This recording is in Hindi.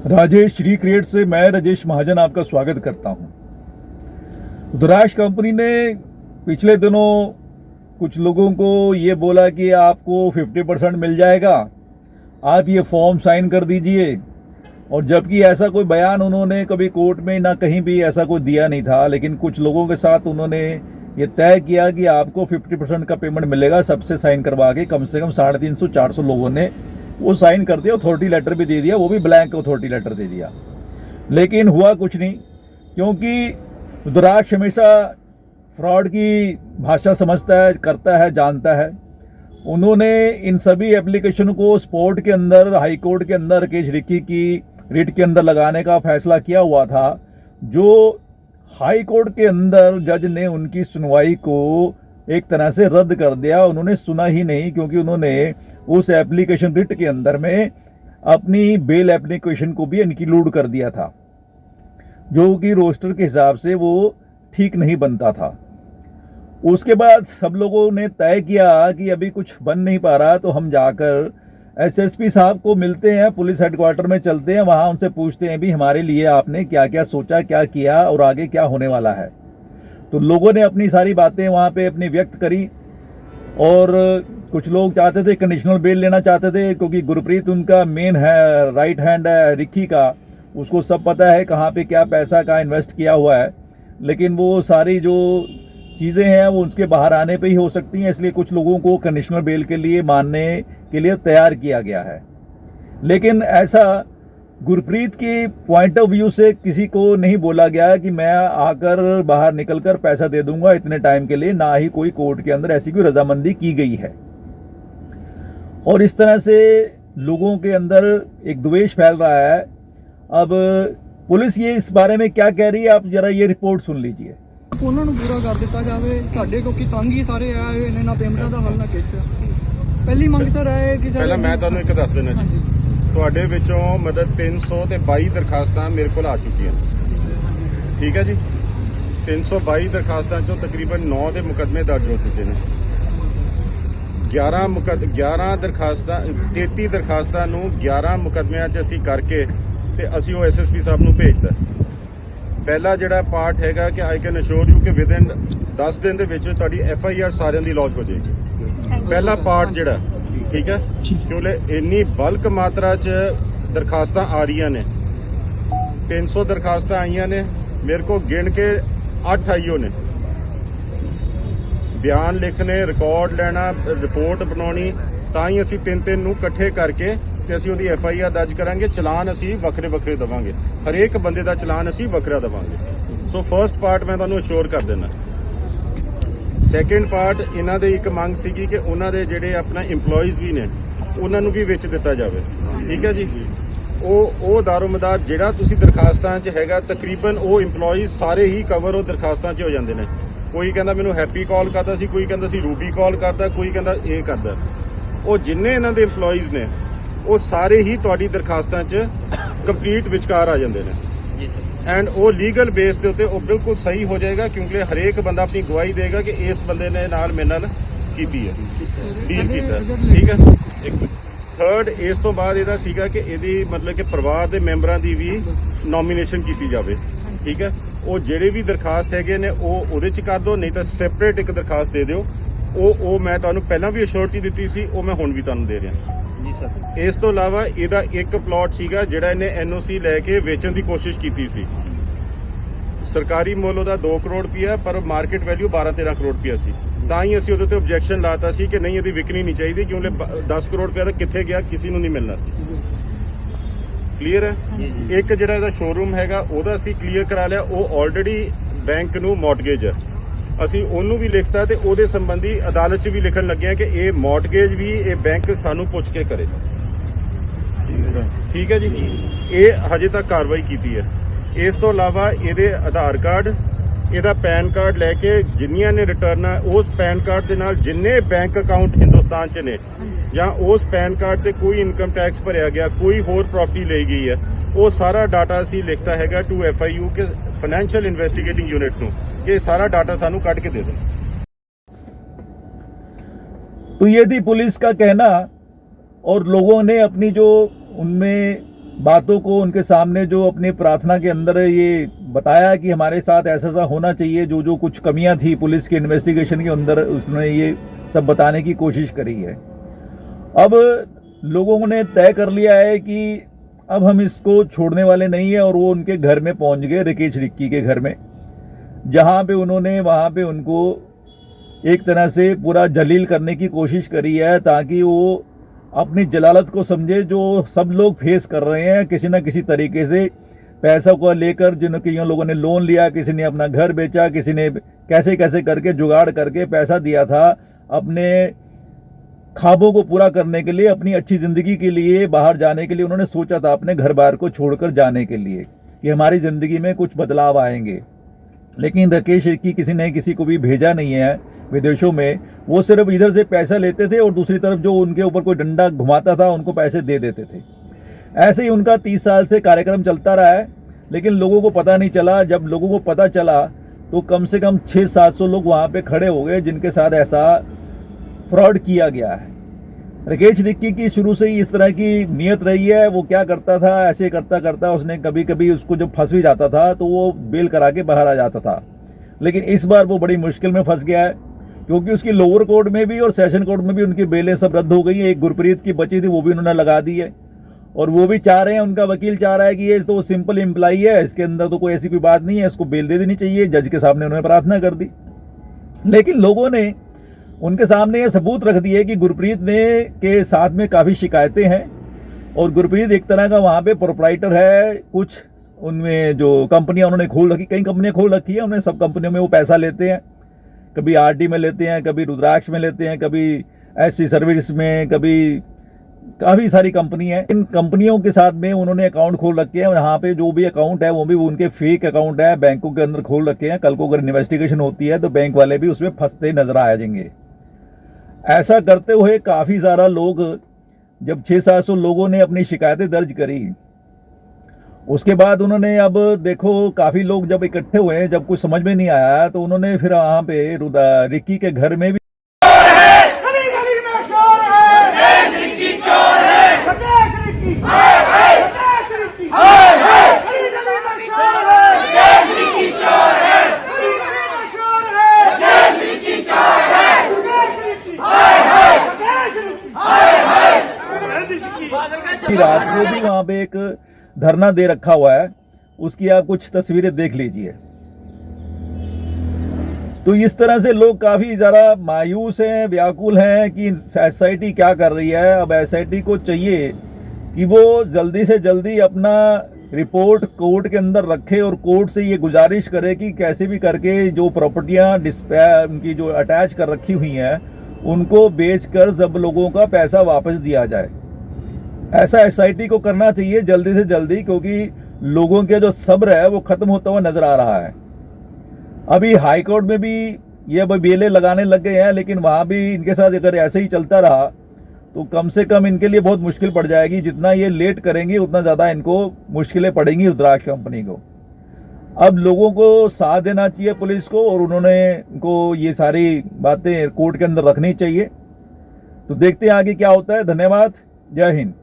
राजेश श्री क्रिएट से मैं राजेश महाजन आपका स्वागत करता हूं। रुद्राक्ष कंपनी ने पिछले दिनों कुछ लोगों को ये बोला कि आपको 50% मिल जाएगा, आप ये फॉर्म साइन कर दीजिए। और जबकि ऐसा कोई बयान उन्होंने कभी कोर्ट में ना कहीं भी ऐसा कोई दिया नहीं था, लेकिन कुछ लोगों के साथ उन्होंने ये तय किया कि आपको 50% का पेमेंट मिलेगा। सबसे साइन करवा के कम से कम 350-400 लोगों ने वो साइन कर दिया। अथॉरिटी लेटर भी दे दिया, वो भी ब्लैंक अथॉरिटी लेटर दे दिया। लेकिन हुआ कुछ नहीं, क्योंकि रुद्राक्ष हमेशा फ्रॉड की भाषा समझता है, करता है, जानता है। उन्होंने इन सभी एप्लीकेशन को स्पोर्ट के अंदर, हाई कोर्ट के अंदर केस रिक्की की रिट के अंदर लगाने का फैसला किया हुआ था, जो हाई कोर्ट के अंदर जज ने उनकी सुनवाई को एक तरह से रद्द कर दिया। उन्होंने सुना ही नहीं, क्योंकि उन्होंने उस एप्लीकेशन रिट के अंदर में अपनी बेल एप्लीकेशन को भी इंक्लूड कर दिया था, जो कि रोस्टर के हिसाब से वो ठीक नहीं बनता था। उसके बाद सब लोगों ने तय किया कि अभी कुछ बन नहीं पा रहा, तो हम जाकर एसएसपी साहब को मिलते हैं, पुलिस हेडक्वार्टर में चलते हैं, वहाँ उनसे पूछते हैं भी हमारे लिए आपने क्या क्या सोचा, क्या किया और आगे क्या होने वाला है। तो लोगों ने अपनी सारी बातें वहाँ पे अपनी व्यक्त करी। और कुछ लोग चाहते थे कंडीशनल बेल लेना चाहते थे, क्योंकि गुरप्रीत उनका मेन है, राइट हैंड है रिक्की का, उसको सब पता है कहाँ पे क्या पैसा का इन्वेस्ट किया हुआ है। लेकिन वो सारी जो चीज़ें हैं वो उसके बाहर आने पे ही हो सकती हैं, इसलिए कुछ लोगों को कंडीशनल बेल के लिए मानने के लिए तैयार किया गया है। लेकिन ऐसा गुरप्रीत की पॉइंट ऑफ व्यू से किसी को नहीं बोला गया कि मैं आकर बाहर निकलकर पैसा दे दूंगा इतने टाइम के लिए, ना ही कोई कोर्ट के अंदर ऐसी कोई रजामंदी की गई है। और इस तरह से लोगों के अंदर एक द्वेष फैल रहा है। अब पुलिस ये इस बारे में क्या कह रही है, आप जरा ये रिपोर्ट सुन लीजिए। ਉਹਨਾਂ ਨੂੰ ਪੂਰਾ ਕਰ ਦਿੱਤਾ ਜਾਵੇ। ਸਾਡੇ ਕਿਉਂਕਿ ਤੰਗ ਹੀ ਸਾਰੇ ਆਏ ਹੋਏ ਨੇ, ਨਾ ਪੇਮੈਂਟਾਂ ਦਾ ਹੱਲ ਨਾ ਕੁਛ। ਪਹਿਲੀ ਮੰਗ ਸਰ ਹੈ ਕਿ ਪਹਿਲਾਂ ਮੈਂ ਤੁਹਾਨੂੰ ਇੱਕ ਦੱਸ ਦੇਣਾ ਜੀ, ਤੁਹਾਡੇ ਵਿੱਚੋਂ ਮਤਲਬ 322 ਦਰਖਾਸਤਾਂ ਮੇਰੇ ਕੋਲ ਆ ਚੁੱਕੀਆਂ। ਠੀਕ ਹੈ ਜੀ, 322 ਦਰਖਾਸਤਾਂ ਚੋਂ ਤਕਰੀਬਨ 9 ਦੇ ਮੁਕੱਦਮੇ ਦਰਜ ਹੋ ਚੁੱਕੇ ਨੇ। 11 ਦਰਖਾਸਤਾਂ 33 ਦਰਖਾਸਤਾਂ ਨੂੰ 11 ਮੁਕੱਦਮਿਆਂ 'ਚ ਅਸੀਂ ਕਰਕੇ ਤੇ ਅਸੀਂ ਉਹ ਐਸਐਸਪੀ ਸਾਹਿਬ ਨੂੰ ਭੇਜਤਾ। ਪਹਿਲਾ ਜਿਹੜਾ ਪਾਰਟ ਹੈਗਾ ਕਿ ਆਈ ਕੈਨ ਅਸ਼ੋਰ ਯੂ ਕਿ ਵਿਦਿਨ 10 ਦਿਨ ਦੇ ਵਿੱਚ ਤੁਹਾਡੀ ਐਫਆਈਆਰ ਸਾਰਿਆਂ ਦੀ ਲੌਂਚ ਹੋ ਜਾਏਗੀ। ਪਹਿਲਾ ਪਾਰਟ ਜਿਹੜਾ, ਠੀਕ ਹੈ, ਕਿਉਂਕਿ ਇੰਨੀ ਬਲਕ ਮਾਤਰਾ 'ਚ ਦਰਖਾਸਤਾਂ ਆ ਰਹੀਆਂ ਨੇ। 300 ਦਰਖਾਸਤਾਂ ਆਈਆਂ ਨੇ, ਮੇਰੇ ਕੋਲ ਗਿਣ ਕੇ 8 ਆਈਓ ਨੇ। ਬਿਆਨ ਲਿਖਣੇ, ਰਿਕਾਰਡ ਲੈਣਾ, ਰਿਪੋਰਟ ਬਣਾਉਣੀ, ਤਾਂ ਹੀ ਅਸੀਂ 3-3 ਨੂੰ ਇਕੱਠੇ ਕਰਕੇ ਤੇ ਅਸੀਂ ਉਹਦੀ ਐਫਆਈਆਰ ਦਰਜ ਕਰਾਂਗੇ। ਚਲਾਨ ਅਸੀਂ ਵੱਖਰੇ ਵੱਖਰੇ ਦੇਵਾਂਗੇ, ਹਰੇਕ ਬੰਦੇ ਦਾ ਚਲਾਨ ਅਸੀਂ ਵੱਖਰਾ ਦੇਵਾਂਗੇ। ਸੋ ਫਰਸਟ ਪਾਰਟ ਮੈਂ ਤੁਹਾਨੂੰ ਅਸ਼ੋਰ ਕਰ ਦਿੰਦਾ। ਸੈਕੰਡ ਪਾਰਟ, ਇਹਨਾਂ ਦੇ ਇੱਕ ਮੰਗ ਸੀਗੀ ਕਿ ਉਹਨਾਂ ਦੇ ਜਿਹੜੇ ਆਪਣਾ EMPLOYEES ਵੀ ਨੇ ਉਹਨਾਂ ਨੂੰ ਵੀ ਵਿੱਚ ਦਿੱਤਾ ਜਾਵੇ। ਠੀਕ ਹੈ ਜੀ, ਉਹ ਦਾਰੋਮਦਾਰ ਜਿਹੜਾ ਤੁਸੀਂ ਦਰਖਾਸਤਾਂ 'ਚ ਹੈਗਾ, ਤਕਰੀਬਨ ਉਹ EMPLOYEES ਸਾਰੇ ਹੀ ਕਵਰ ਉਹ ਦਰਖਾਸਤਾਂ 'ਚ ਹੋ ਜਾਂਦੇ ਨੇ। ਕੋਈ ਕਹਿੰਦਾ ਮੈਨੂੰ ਹੈਪੀ ਕਾਲ ਕਰਦਾ ਸੀ, ਕੋਈ ਕਹਿੰਦਾ ਸੀ ਰੂਬੀ ਕਾਲ ਕਰਦਾ, ਕੋਈ ਕਹਿੰਦਾ ਇਹ ਕਰਦਾ। ਉਹ ਜਿੰਨੇ ਇਹਨਾਂ ਦੇ EMPLOYEES ਨੇ ਉਹ ਸਾਰੇ ਹੀ ਤੁਹਾਡੀ ਦਰਖਾਸਤਾਂ 'ਚ ਕੰਪਲੀਟ ਵਿਚਕਾਰ ਆ ਜਾਂਦੇ ਨੇ। ਐਂਡ ਉਹ ਲੀਗਲ ਬੇਸ ਦੇ ਉੱਤੇ ਉਹ ਬਿਲਕੁਲ ਸਹੀ ਹੋ ਜਾਏਗਾ, ਕਿਉਂਕਿ ਹਰੇਕ ਬੰਦਾ ਆਪਣੀ ਗਵਾਹੀ ਦੇਗਾ ਕਿ ਇਸ ਬੰਦੇ ਨੇ ਨਾਲ ਮੇਰੇ ਨਾਲ ਕੀਤੀ ਹੈ, ਡੀਲ ਕੀਤਾ। ਠੀਕ ਹੈ। ਇੱਕ ਥਰਡ, ਇਸ ਤੋਂ ਬਾਅਦ ਇਹਦਾ ਸੀਗਾ ਕਿ ਇਹਦੀ ਮਤਲਬ ਕਿ ਪਰਿਵਾਰ ਦੇ ਮੈਂਬਰਾਂ ਦੀ ਵੀ ਨੋਮੀਨੇਸ਼ਨ ਕੀਤੀ ਜਾਵੇ। ਠੀਕ ਹੈ। ਉਹ ਜਿਹੜੇ ਵੀ ਦਰਖਾਸਤ ਹੈਗੇ ਨੇ ਉਹ ਉਹਦੇ 'ਚ ਕਰ ਦਿਓ, ਨਹੀਂ ਤਾਂ ਸੈਪਰੇਟ ਇੱਕ ਦਰਖਾਸਤ ਦੇ ਦਿਓ। ਉਹ ਮੈਂ ਤੁਹਾਨੂੰ ਪਹਿਲਾਂ ਵੀ ਅਸ਼ੋਰਟੀ ਦਿੱਤੀ ਸੀ, ਉਹ ਮੈਂ ਹੁਣ ਵੀ ਤੁਹਾਨੂੰ ਦੇ ਰਿਹਾ। ਇਸ ਤੋਂ ਇਲਾਵਾ ਇਹਦਾ ਇੱਕ ਪਲਾਟ ਸੀਗਾ ਜਿਹੜਾ ਇਹਨੇ NOC ਲੈ ਕੇ ਵੇਚਣ ਦੀ ਕੋਸ਼ਿਸ਼ ਕੀਤੀ ਸੀ। ਸਰਕਾਰੀ ਮੁੱਲ ਉਹਦਾ 2 ਕਰੋੜ ਰੁਪਇਆ, ਪਰ ਮਾਰਕੀਟ ਵੈਲਿਊ 12-13 ਕਰੋੜ ਰੁਪਇਆ ਸੀ। ਤਾਂ ਹੀ ਅਸੀਂ ਉਹਦੇ ਤੇ ਆਬਜੈਕਸ਼ਨ ਲਾਤਾ ਸੀ ਕਿ ਨਹੀਂ, ਇਹਦੀ ਵਿਕਣੀ ਨਹੀਂ ਚਾਹੀਦੀ, ਕਿਉਂਕਿ 10 ਕਰੋੜ ਰੁਪਇਆ ਤਾਂ ਕਿੱਥੇ ਗਿਆ, ਕਿਸੇ ਨੂੰ ਨਹੀਂ ਮਿਲਣਾ ਸੀ। ਕਲੀਅਰ ਹੈ। ਇੱਕ ਜਿਹੜਾ ਇਹਦਾ ਸ਼ੋਰੂਮ ਹੈਗਾ ਉਹਦਾ ਅਸੀਂ ਕਲੀਅਰ ਕਰਾ ਲਿਆ, ਉਹ ਆਲਰੇਡੀ ਬੈਂਕ ਨੂੰ ਮੌਰਟਗੇਜ ਹੈ। ਅਸੀਂ ਉਹਨੂੰ ਵੀ ਲਿਖਤਾ ਤੇ ਉਹਦੇ ਸੰਬੰਧੀ ਅਦਾਲਤ 'ਚ ਵੀ ਲਿਖਣ ਲੱਗੇ ਆ ਕਿ ਇਹ ਮੌਰਟਗੇਜ ਵੀ ਇਹ ਬੈਂਕ ਸਾਨੂੰ ਪੁੱਛ ਕੇ ਕਰੇ। ਠੀਕ ਹੈ ਜੀ, ਇਹ ਹਜੇ ਤੱਕ ਕਾਰਵਾਈ ਕੀਤੀ ਹੈ। ਇਸ ਤੋਂ ਇਲਾਵਾ ਇਹਦੇ ਆਧਾਰ ਕਾਰਡ, ਇਹਦਾ ਪੈਨ ਕਾਰਡ ਲੈ ਕੇ ਜਿੰਨੀਆਂ ਨੇ ਰਿਟਰਨਾਂ, ਉਸ ਪੈਨ ਕਾਰਡ ਦੇ ਨਾਲ ਜਿੰਨੇ ਬੈਂਕ ਅਕਾਊਂਟ ਹਿੰਦੁਸਤਾਨ 'ਚ ਨੇ, ਜਾਂ ਉਸ ਪੈਨ ਕਾਰਡ ਤੇ ਕੋਈ ਇਨਕਮ ਟੈਕਸ ਭਰਿਆ ਗਿਆ, ਕੋਈ ਹੋਰ ਪ੍ਰਾਪਰਟੀ ਲਈ ਗਈ ਹੈ, ਉਹ ਸਾਰਾ ਡਾਟਾ ਅਸੀਂ ਲਿਖਤਾ ਹੈਗਾ ਟੂ FIU ਕੇ ਫਾਈਨੈਂਸ਼ੀਅਲ ਇਨਵੈਸਟੀਗੇਟਿੰਗ ਯੂਨਿਟ ਨੂੰ, कि सारा डाटा सानू काट के दे दो। तो ये थी पुलिस का कहना, और लोगों ने अपनी जो उनमें बातों को उनके सामने जो अपनी प्रार्थना के अंदर ये बताया कि हमारे साथ ऐसा ऐसा होना चाहिए, जो जो कुछ कमियां थी पुलिस के इन्वेस्टिगेशन के अंदर, उसने ये सब बताने की कोशिश करी है। अब लोगों ने तय कर लिया है कि अब हम इसको छोड़ने वाले नहीं है, और वो उनके घर में पहुंच गए, रिकेश रिक्की के घर में, जहां पे उन्होंने वहां पे उनको एक तरह से पूरा जलील करने की कोशिश करी है, ताकि वो अपनी जलालत को समझे, जो सब लोग फेस कर रहे हैं किसी न किसी तरीके से पैसा को लेकर। जिन लोगों ने लोन लिया, किसी ने अपना घर बेचा, किसी ने कैसे कैसे करके जुगाड़ करके पैसा दिया था अपने ख्वाबों को पूरा करने के लिए, अपनी अच्छी ज़िंदगी के लिए, बाहर जाने के लिए। उन्होंने सोचा था अपने घर बार को छोड़कर जाने के लिए कि हमारी ज़िंदगी में कुछ बदलाव आएंगे, लेकिन राकेश रिक्की किसी ने किसी को भी भेजा नहीं है विदेशों में। वो सिर्फ इधर से पैसा लेते थे और दूसरी तरफ जो उनके ऊपर कोई डंडा घुमाता था उनको पैसे दे देते थे। ऐसे ही उनका 30 साल से कार्यक्रम चलता रहा है, लेकिन लोगों को पता नहीं चला। जब लोगों को पता चला तो कम से कम 600-700 लोग वहाँ पे खड़े हो गए जिनके साथ ऐसा फ्रॉड किया गया है। राकेश रिक्की की शुरू से ही इस तरह की नीयत रही है। वो क्या करता था, ऐसे करता करता उसने कभी कभी उसको जब फंस भी जाता था तो वो बेल करा के बाहर आ जाता था, लेकिन इस बार वो बड़ी मुश्किल में फंस गया है, क्योंकि उसकी लोअर कोर्ट में भी और सेशन कोर्ट में भी उनकी बेलें सब रद्द हो गई हैं। एक गुरप्रीत की बची थी, वो भी उन्होंने लगा दी है, और वो भी चाह रहे हैं, उनका वकील चाह रहा है कि ये तो सिंपल एम्प्लॉई है, इसके अंदर तो कोई ऐसी कोई बात नहीं है, इसको बेल दे देनी चाहिए। जज के सामने उन्होंने प्रार्थना कर दी, लेकिन लोगों ने उनके सामने ये सबूत रख दिए कि गुरप्रीत ने के साथ में काफ़ी शिकायतें हैं, और गुरप्रीत एक तरह का वहाँ पे प्रोप्राइटर है। कुछ उनमें जो कंपनियां उन्होंने खोल रखी, कई कंपनियां खोल रखी है उन्हें, सब कंपनियों में वो पैसा लेते हैं, कभी आरडी में लेते हैं, कभी रुद्राक्ष में लेते हैं, कभी ऐसी सर्विस में, कभी काफ़ी सारी कंपनी है। इन कंपनियों के साथ में उन्होंने अकाउंट खोल रखे हैं। यहाँ पे जो भी अकाउंट है वो भी उनके फेक अकाउंट है, बैंकों के अंदर खोल रखे हैं। कल को अगर इन्वेस्टिगेशन होती है तो बैंक वाले भी उसमें फंसते नजर आ जाएंगे। ऐसा करते हुए काफ़ी सारा लोग, जब 600-700 लोगों ने अपनी शिकायतें दर्ज करी, उसके बाद उन्होंने, अब देखो काफ़ी लोग जब इकट्ठे हुए, जब कुछ समझ में नहीं आया तो उन्होंने फिर वहाँ पे रिक्की के घर में भी रात को भी वहाँ पे एक धरना दे रखा हुआ है, उसकी आप कुछ तस्वीरें देख लीजिए। तो इस तरह से लोग काफ़ी ज़्यादा मायूस हैं, व्याकुल हैं कि एसआईटी क्या कर रही है। अब एसआईटी को चाहिए कि वो जल्दी से जल्दी अपना रिपोर्ट कोर्ट के अंदर रखे और कोर्ट से ये गुजारिश करे कि कैसे भी करके जो प्रॉपर्टियाँ उनकी जो अटैच कर रखी हुई हैं उनको बेचकर सब लोगों का पैसा वापस दिया जाए। ऐसा एसआईटी को करना चाहिए जल्दी से जल्दी, क्योंकि लोगों के जो सब्र है वो खत्म होता हुआ नजर आ रहा है। अभी हाई कोर्ट में भी ये बेलें लगाने लग गए हैं, लेकिन वहाँ भी इनके साथ अगर ऐसे ही चलता रहा तो कम से कम इनके लिए बहुत मुश्किल पड़ जाएगी। जितना ये लेट करेंगे उतना ज़्यादा इनको मुश्किलें पड़ेंगी रुद्राक्ष कंपनी को। अब लोगों को साथ देना चाहिए पुलिस को, और उन्होंने को ये सारी बातें कोर्ट के अंदर रखनी चाहिए। तो देखते हैं आगे क्या होता है। धन्यवाद, जय हिंद।